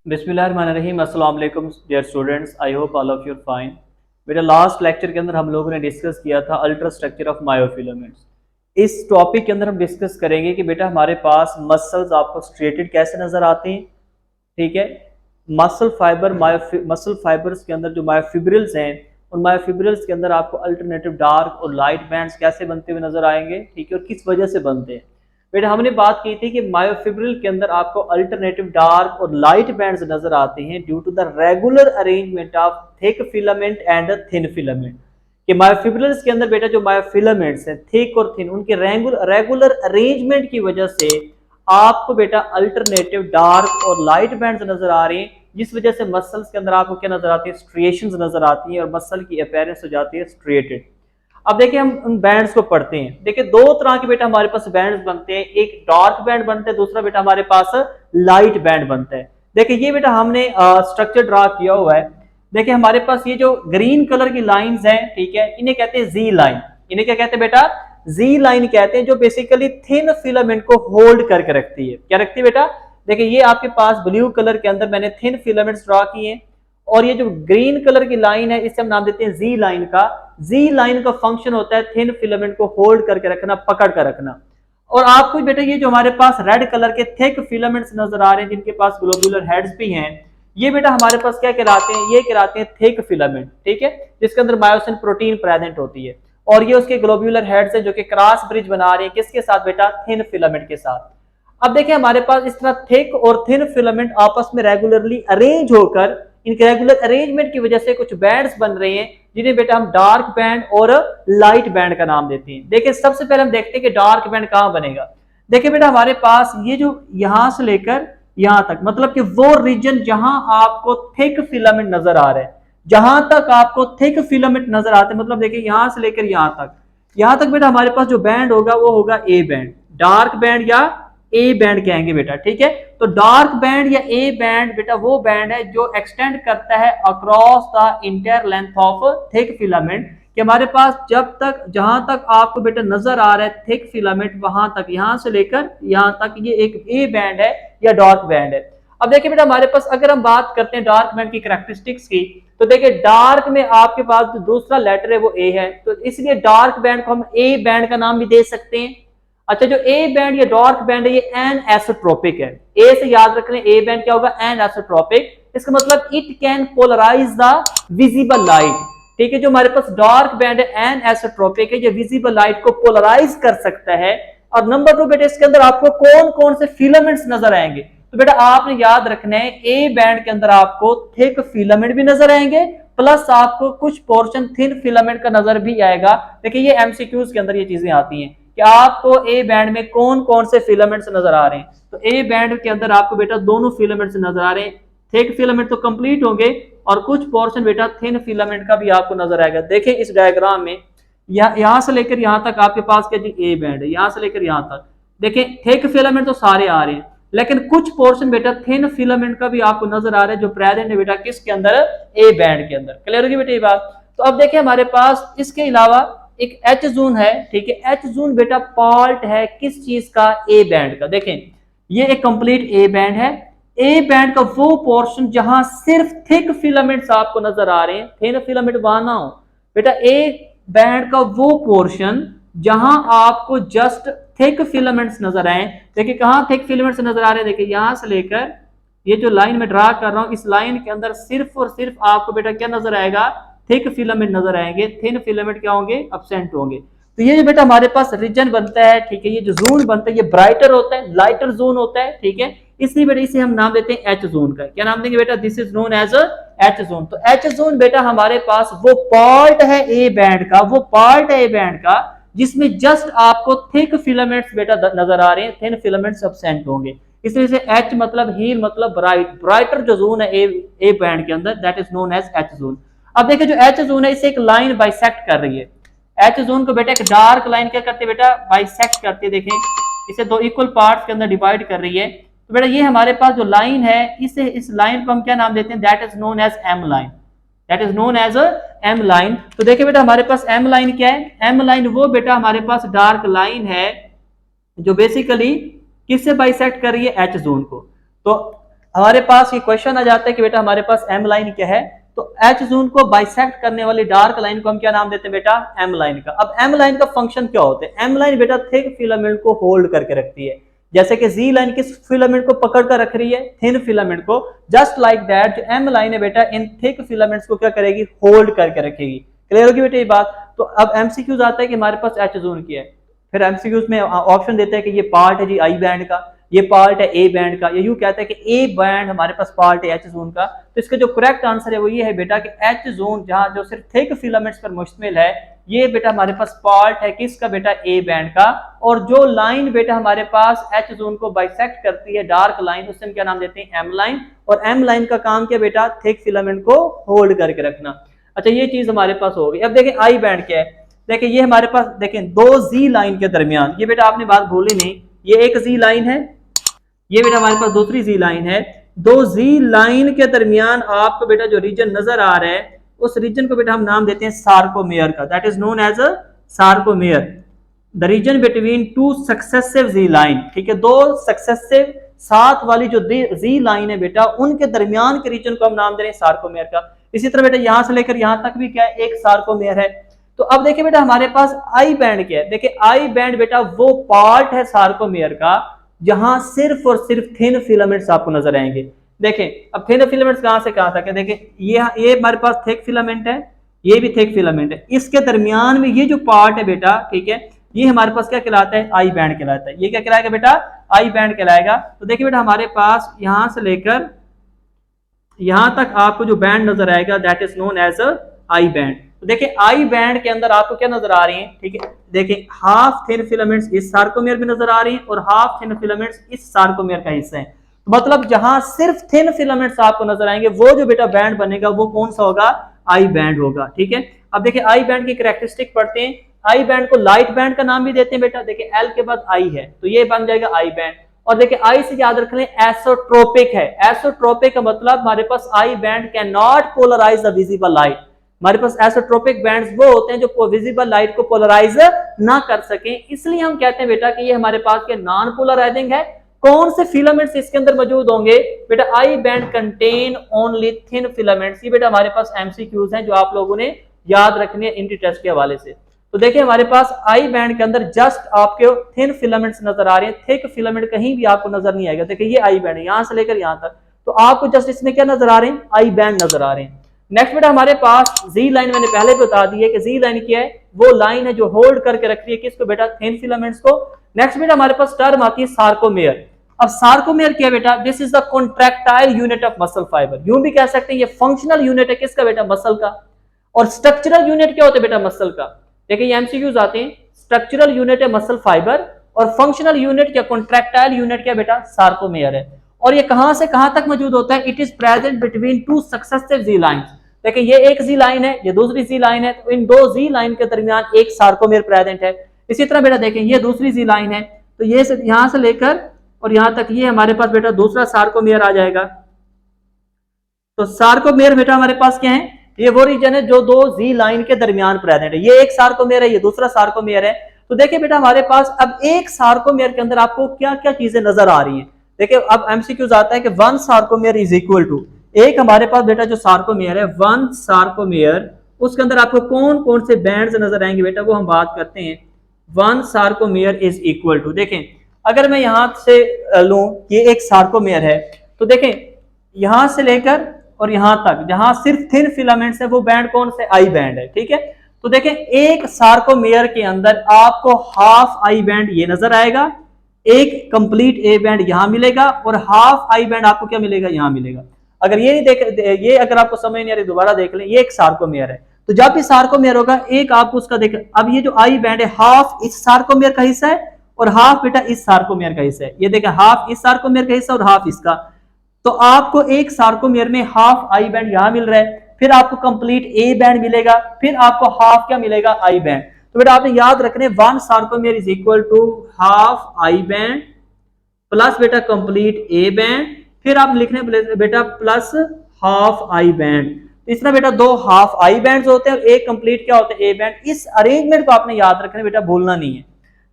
बिस्मिल्लाहिर्रहमानिर्रहीम। अस्सलाम वालेकुम dear students, I hope all of you fine. मेरा लास्ट लेक्चर के अंदर हम लोगों ने डिस्कस किया था अल्ट्रा स्ट्रक्चर ऑफ मायोफिलामेंट्स। इस टॉपिक के अंदर हम डिस्कस करेंगे कि बेटा हमारे पास मसल्स आपको स्ट्रेटेड कैसे नज़र आते हैं। ठीक है, मसल फाइबर्स के अंदर जो मायोफिब्रिल्स हैं, उन मायोफिब्रिल्स के अंदर आपको अल्टरनेटिव डार्क और लाइट बैंड्स कैसे बनते हुए नजर आएंगे। ठीक है, और किस वजह से बनते हैं। बेटा हमने बात की थी कि मायोफिब्रिल के अंदर आपको अल्टरनेटिव डार्क और लाइट बैंड्स नजर आते हैं due to the regular arrangement of thick filament and thin filament. कि मायोफिब्रिल्स के अंदर बेटा जो मायोफिलामेंट्स हैं थिक और थिन, उनके रेगुलर अरेंजमेंट की वजह से आपको बेटा अल्टरनेटिव डार्क और लाइट बैंड्स नजर आ रहे हैं, जिस वजह से मसल्स के अंदर आपको क्या नजर आती है, स्ट्रिएशंस नजर आती हैं और मसल की अपीयरेंस हो जाती है स्ट्रेटेड। अब देखिए हम उन बैंड्स को पढ़ते हैं। देखिए दो तरह के बेटा हमारे पास बैंड्स बनते हैं, एक डार्क बैंड बनता है, दूसरा बेटा हमारे पास लाइट बैंड बनता है। देखिए ये बेटा हमने स्ट्रक्चर ड्रा किया हुआ है। देखिए हमारे पास ये जो ग्रीन कलर की लाइंस हैं, ठीक है, इन्हें कहते हैं जी लाइन। इन्हें क्या कहते हैं बेटा, जी लाइन कहते हैं, जो बेसिकली थिन फिलामेंट को होल्ड करके रखती है। क्या रखती है बेटा, देखिए ये आपके पास ब्लू कलर के अंदर मैंने थिन फिलामेंट्स ड्रा किए हैं, और ये जो ग्रीन कलर की लाइन है इसे हम नाम देते हैं जी लाइन का। जी लाइन का फंक्शन होता है थिन फिलामेंट को होल्ड करके रखना, पकड़ कर रखना। और आपको बेटा ये जो हमारे पास रेड कलर के थिक फिलामेंट्स नजर आ रहे हैं, जिनके पास ग्लोबुलर हेड्स भी हैं, ये बेटा हमारे पास क्या कहलाते हैं, ये कहलाते हैं थिक फिलामेंट। ठीक है, जिसके अंदर मायोसिन प्रोटीन प्रेजेंट होती है, और ये उसके ग्लोबुलर हेड्स है जो कि क्रॉस ब्रिज बना रहे हैं किसके साथ बेटा, थिन फिलामेंट के साथ। अब देखिए हमारे पास इस तरह थिक और थिन फिलामेंट आपस में रेगुलरली अरेंज होकर, इनके रेगुलर अरेंजमेंट की वजह से कुछ बैंड्स बन रहे हैं, जिन्हें बेटा हम डार्क बैंड और लाइट बैंड का नाम देते हैं। देखिए सबसे पहले हम देखते हैं कि डार्क बैंड कहां बनेगा। देखिए बेटा हमारे पास ये जो यहां से लेकर यहां तक, मतलब कि वो रीजन जहां आपको थिक फिलामेंट नजर आ रहा है, जहां तक आपको थिक फिलामेंट नजर आते हैं, मतलब देखिए यहां से लेकर यहां तक बेटा हमारे पास जो बैंड होगा वो होगा ए बैंड, डार्क बैंड या ए बैंड कहेंगे बेटा। ठीक है, तो डार्क बैंड या ए बैंड बेटा वो बैंड है जो एक्सटेंड करता है across the entire length of thick filament. कि हमारे पास जब तक जहां तक आपको बेटा नजर आ रहा है थिक फिलामेंट, वहां तक, यहां से लेकर यहां तक ये एक ए बैंड है या डार्क बैंड है। अब देखिए बेटा हमारे पास अगर हम बात करते हैं डार्क बैंड की कैरेक्टरिस्टिक्स की, तो देखिए डार्क में आपके पास जो दूसरा लेटर है वो ए है, तो इसलिए डार्क बैंड को हम ए बैंड का नाम भी दे सकते हैं। अच्छा, जो ए बैंड या डार्क बैंड है ये एन एसोट्रोपिक है। ए से याद रख लें, ए बैंड क्या होगा, एन एसोट्रोपिक। इसका मतलब it can polarise the visible light. ठीक है, जो हमारे पास डार्क बैंड है एन एसोट्रोपिक है, ये विजिबल लाइट को पोलराइज कर सकता है। और नंबर 2 बेटा इसके अंदर आपको कौन कौन से फिलामेंट्स नजर आएंगे, तो बेटा आपने याद रखना है ए बैंड के अंदर आपको थिक फिलामेंट भी नजर आएंगे, प्लस आपको कुछ पोर्शन थिन फिलामेंट का नजर भी आएगा। देखिए ये एमसीक्यूज के अंदर ये चीजें आती हैं कि आपको ए बैंड में कौन कौन से फिलामेंट्स नजर आ रहे हैं। तो ए बैंड के अंदर आपको बेटा दोनों फिलामेंट्स नजर आ रहे हैं, थिक फिलामेंट तो कंप्लीट होंगे और कुछ पोर्शन बेटा थिन फिलामेंट का भी आपको नजर आएगा। देखिए इस डायग्राम में यहां से लेकर यहां तक आपके पास क्या जी ए बैंड है, यहां से लेकर यहां तक देखिए थिक फिलामेंट तो सारे आ रहे हैं, लेकिन कुछ पोर्शन बेटा थिन फिलामेंट का भी आपको नजर आ रहा है जो प्रेजेंट है बेटा किसके अंदर, ए बैंड के अंदर। क्लियर होगी बेटा ये बात। तो अब देखिए हमारे पास इसके अलावा एक एच जोन है। ठीक है, एच जोन बेटा पार्ट है किस चीज का, ए बैंड का। देखें ये एक कंप्लीट ए बैंड है। ए बैंड का वो पोर्शन जहां सिर्फ थिक फिलामेंट्स आपको नजर आ रहे हैं, थिन फिलामेंट वहां ना हो बेटा, ए बैंड का वो पोर्शन जहां आपको जस्ट थिक फिलामेंट्स नजर आए। देखिए कहां थिक फिलामेंट्स नजर आ रहे हैं, देखिए यहां से लेकर ये जो लाइन में ड्रा कर रहा हूं, इस लाइन के अंदर सिर्फ और सिर्फ आपको बेटा क्या नजर आएगा, थिक फिलामेंट नजर आएंगे, थिन फिलामेंट क्या होंगे, एब्सेंट होंगे। तो ये जो बेटा हमारे पास रीजन बनता है, ठीक है, ये जो जोन बनता है ये ब्राइटर होता है, लाइटर जोन होता है। ठीक है, इसलिए बेटा इसे हम नाम देते हैं एच जोन का। क्या नाम देंगे बेटा, this is known as H zone. तो एच जोन बेटा हमारे पास वो पार्ट है ए बैंड का, वो पार्ट है ए बैंड का जिसमें जस्ट आपको थिक फिलामेंट्स बेटा नजर आ रहे हैं, थिन फिलामेंट्स एब्सेंट होंगे। इसलिए से एच मतलब हील मतलब ब्राइट, ब्राइटर जो जोन है ए बैंड के अंदर, that is known as H zone. अब देखिए जो एच जोन है इसे एक लाइन बाइसेक्ट कर रही है। एच जोन को बेटा एक डार्क लाइन क्या करती है बेटा, बाइसेक्ट करती है। देखें इसे दो इक्वल पार्ट्स के अंदर डिवाइड कर रही है। तो बेटा ये हमारे पास जो लाइन है, इस लाइन को हम क्या नाम देते हैं, that is known as M line, that is known as M line. तो देखिए बेटा हमारे पास एम लाइन क्या है, एम लाइन वो बेटा हमारे पास डार्क लाइन है जो बेसिकली किससे बाइसेक्ट कर रही है, एच जोन को। तो हमारे पास ये क्वेश्चन आ जाता है कि बेटा हमारे पास एम लाइन क्या है, तो एच जोन को बाइसेक्ट करने वाली डार्क लाइन को हम क्या नाम देते हैं बेटा, एम लाइन का। अब एम लाइन का फंक्शन क्या होता है, एम लाइन बेटा थिक फिलामेंट को होल्ड करके रखती है, जैसे कि जी लाइन किस फिलामेंट को पकड़ कर रख रही है, थिन फिलामेंट को, जस्ट लाइक दैट जो एम लाइन है बेटा इन थिक फिलामेंट्स को क्या करेगी, होल्ड करके रखेगी। क्लियर होगी बेटा ये बात। तो अब एमसीक्यूज आता है कि हमारे पास एच जोन की है, फिर एमसीक्यूज में ऑप्शन देते हैं कि ये पार्ट है जी आई बैंड का, ये पार्ट है ए बैंड का, या यूं कहते हैं कि ए बैंड हमारे पास पार्ट है एच जोन का। तो इसका जो करेक्ट आंसर है वो ये है बेटा कि एच जोन जहां जो सिर्फ थिक फिलामेंट्स पर मुश्तमिल है, ये बेटा हमारे पास पार्ट है किसका बेटा, ए बैंड का। और जो लाइन बेटा हमारे पास एच जोन को बाइसेक्ट करती है, डार्क लाइन, उससे हम क्या नाम देते हैं, एम लाइन। और एम लाइन का काम क्या बेटा, थिक फिलामेंट को होल्ड करके रखना। अच्छा ये चीज हमारे पास हो गई। अब देखें आई बैंड क्या है, देखिए ये हमारे पास देखें दो जी लाइन के दरमियान, ये बेटा आपने बात भूली नहीं, ये एक जी लाइन है, ये बेटा हमारे पास दूसरी जी लाइन है। दो जी लाइन के दरमियान आपको बेटा जो रीजन नजर आ रहा है, उस रीजन को बेटा हम नाम देते हैं सार्कोमेयर का, that is known as a sarcomere, the region between two successive Z line. ठीक है, दो सक्सेसिव साथ वाली जो जी लाइन है बेटा, उनके दरमियान के रीजन को हम नाम दे रहे हैं सार्कोमेयर का। इसी तरह बेटा यहां से लेकर यहां तक भी क्या है, एक सार्कोमेयर है। तो अब देखिए बेटा हमारे पास आई बैंड क्या है, देखिए आई बैंड बेटा वो पार्ट है सार्कोमेयर का जहां सिर्फ और सिर्फ थिन फिलामेंट्स आपको नजर आएंगे। देखें अब थिन फिलामेंट्स कहां से कहां तक है, देखें ये हमारे पास थिक फिलामेंट है, ये भी थिक फिलामेंट है, इसके दरमियान में ये जो पार्ट है बेटा, ठीक है, ये हमारे पास क्या कहलाता है, आई बैंड कहलाता है। ये क्या कहलाएगा बेटा, आई बैंड कहलाएगा। तो देखिए बेटा हमारे पास यहां से लेकर यहां तक आपको जो बैंड नजर आएगा that is known as a I band. तो देखिए आई बैंड के अंदर आपको क्या नजर आ रही है, ठीक है, देखिए हाफ थिन फिलामेंट्स इस सार्कोमेयर में नजर आ रही हैं और हाफ थिन फिलामेंट्स इस सार्कोमेयर का हिस्सा है। मतलब जहां सिर्फ थिन फिलामेंट्स आपको नजर आएंगे, वो जो बेटा बैंड बनेगा वो कौन सा होगा, आई बैंड होगा। ठीक है, अब देखिए आई बैंड की कैरेक्टरिस्टिक पढ़ते हैं। आई बैंड को लाइट बैंड का नाम भी देते हैं बेटा, देखिए एल के बाद आई है तो ये बन जाएगा आई बैंड। और देखिए आई से याद रख लें एसोट्रोपिक है, एसोट्रोपिक का मतलब हमारे पास I band can not polarize the visible light. हमारे पास एसोट्रोपिक बैंड्स वो होते हैं जो विजिबल लाइट को पोलराइज ना कर सकें, इसलिए हम कहते हैं बेटा कि ये हमारे पास के नॉन पोलराइजिंग है। कौन से फिलामेंट्स इसके अंदर मौजूद होंगे बेटा, I band contain only thin filaments. ये बेटा हमारे पास एमसीक्यूज हैं जो आप लोगों ने याद रखनी है इंट्री टेस्ट के हवाले से। तो देखिए हमारे पास आई बैंड के अंदर जस्ट आपके थिन फिलामेंट्स नजर आ रहे हैं, थिक फिलामेंट कहीं भी आपको नजर नहीं आएगा। देखिए ये आई बैंड है यहां से लेकर यहां तक, तो आपको जस्ट इसमें क्या नजर आ रहे हैं, आई बैंड नजर आ रहे हैं। नेक्स्ट बेटा हमारे पास जी लाइन, मैंने पहले भी बता दी है कि जी लाइन क्या है, वो लाइन है जो होल्ड करके रखती है किसको बेटा, थिन फिलामेंट्स को। नेक्स्ट बेटा हमारे पास टर्म आती है सार्कोमेयर। अब सार्कोमेयर क्या है बेटा, this is the contractile unit of muscle fibre. यूं भी कह सकते हैं ये फंक्शनल यूनिट है किसका बेटा, मसल का। और स्ट्रक्चरल यूनिट क्या होता है बेटा, मसल का। देखिए ये एमसीक्यूज आते हैं, स्ट्रक्चरल यूनिट है मसल फाइबर और फंक्शनल यूनिट या कॉन्ट्रैक्टाइल यूनिट क्या बेटा, सार्कोमेयर है। और ये कहां से कहां तक मौजूद होता है, it is present between two successive Z lines. देखिए ये एक जी लाइन है, ये दूसरी जी लाइन है, तो इन दो जी लाइन के दरमियान एक सार्कोमेयर प्रेजेंट है। इसी तरह बेटा देखें ये दूसरी जी लाइन है, तो ये यहां से लेकर और यहां तक ये हमारे पास बेटा दूसरा सार्कोमेयर आ जाएगा। तो सार्कोमेयर बेटा हमारे पास क्या है, ये वो रीजन है जो दो जी लाइन के दरमियान प्रेजेंट है। ये एक सार्कोमेयर है, ये दूसरा सार्कोमेयर है। तो देखिए बेटा हमारे पास अब एक सार्कोमेयर के अंदर आपको क्या क्या चीजें नजर आ रही हैं। देखिए अब एमसीक्यूज आता है कि one sarcomere is equal to, एक हमारे पास बेटा जो सार्कोमेयर है, वन सार्कोमेयर, उसके अंदर आपको कौन कौन से बैंड्स नजर आएंगे बेटा, वो हम बात करते हैं। One sarcomere is equal to, देखें अगर मैं यहां से लूं, ये एक सार्कोमेयर है, तो देखें यहां से लेकर और यहां तक जहां सिर्फ थिन फिलामेंट्स है, वो बैंड कौन से, आई बैंड है। ठीक है, तो देखें एक सार्कोमेयर के अंदर आपको हाफ आई बैंड ये नजर आएगा, एक कंप्लीट ए बैंड यहां मिलेगा और हाफ आई बैंड आपको क्या मिलेगा, यहां मिलेगा। अगर ये नहीं देख, ये अगर आपको समझ नहीं आ रही दोबारा देख लें, ये एक सार्कोमेयर है, तो जब भी सार्कोमेयर होगा एक आपको उसका देख, अब ये जो आई बैंड है हाफ इस सार्कोमेयर का हिस्सा है और हाफ बेटा इस सार्कोमेयर का हिस्सा है। ये देखें हाफ इस सार्कोमेयर का हिस्सा और हाफ इसका, तो आपको एक सार्कोमेयर में हाफ आई बैंड यहां मिल रहा है, फिर आपको कंप्लीट ए बैंड मिलेगा, फिर आपको हाफ क्या मिलेगा, आई बैंड। तो बेटा आपने याद रखने one sarcomere is equal to half I band plus बेटा कंप्लीट ए बैंड, फिर आप लिखने बेटा प्लस हाफ आई बैंड। इस तरह बेटा दो हाफ आई बैंड्स होते हैं और एक कंप्लीट क्या होता है, ए बैंड। इस अरेंजमेंट को आपने याद रखना बेटा, भूलना नहीं है।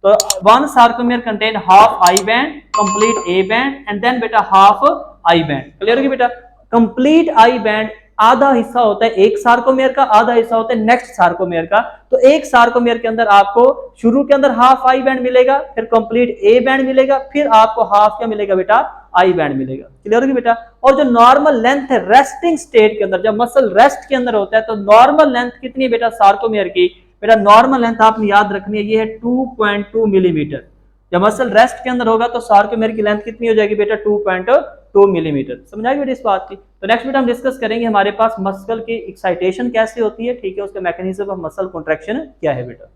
तो one sarcomere contain half I band, complete A band and then बेटा हाफ आई बैंड। क्लियर होगी बेटा? कंप्लीट आई बैंड आधा हिस्सा होता है एक सार्कोमेयर का, आधा हिस्सा होता है नेक्स्ट सार्कोमेयर का। तो एक सार्कोमेयर के अंदर आपको शुरू के अंदर हाफ आई बैंड मिलेगा, फिर कंप्लीट ए बैंड मिलेगा, फिर आपको हाफ क्या मिलेगा बेटा? आई बैंड मिलेगा। क्लियर होगी बेटा? और जो नॉर्मल लेंथ है रेस्टिंग स्टेट के अंदर, जब मसल रेस्ट के अंदर होता है, तो नॉर्मल लेंथ कितनी है बेटा सार्कोमेयर की? बेटा नॉर्मल लेंथ आपने याद रखनी है, ये है 2.2 मिलीमीटर। जब मसल रेस्ट के अंदर होगा तो सार्कोमेयर की लेंथ कितनी हो जाएगी बेटा? 2.2 मिलीमीटर। समझ आएगी बेटा इस बात की? तो नेक्स्ट बेटा हम डिस्कस करेंगे हमारे पास मसल की एक्साइटेशन कैसे होती है, ठीक है, उसका मैकेनिज्म ऑफ मसल कॉन्ट्रैक्शन क्या है बेटा।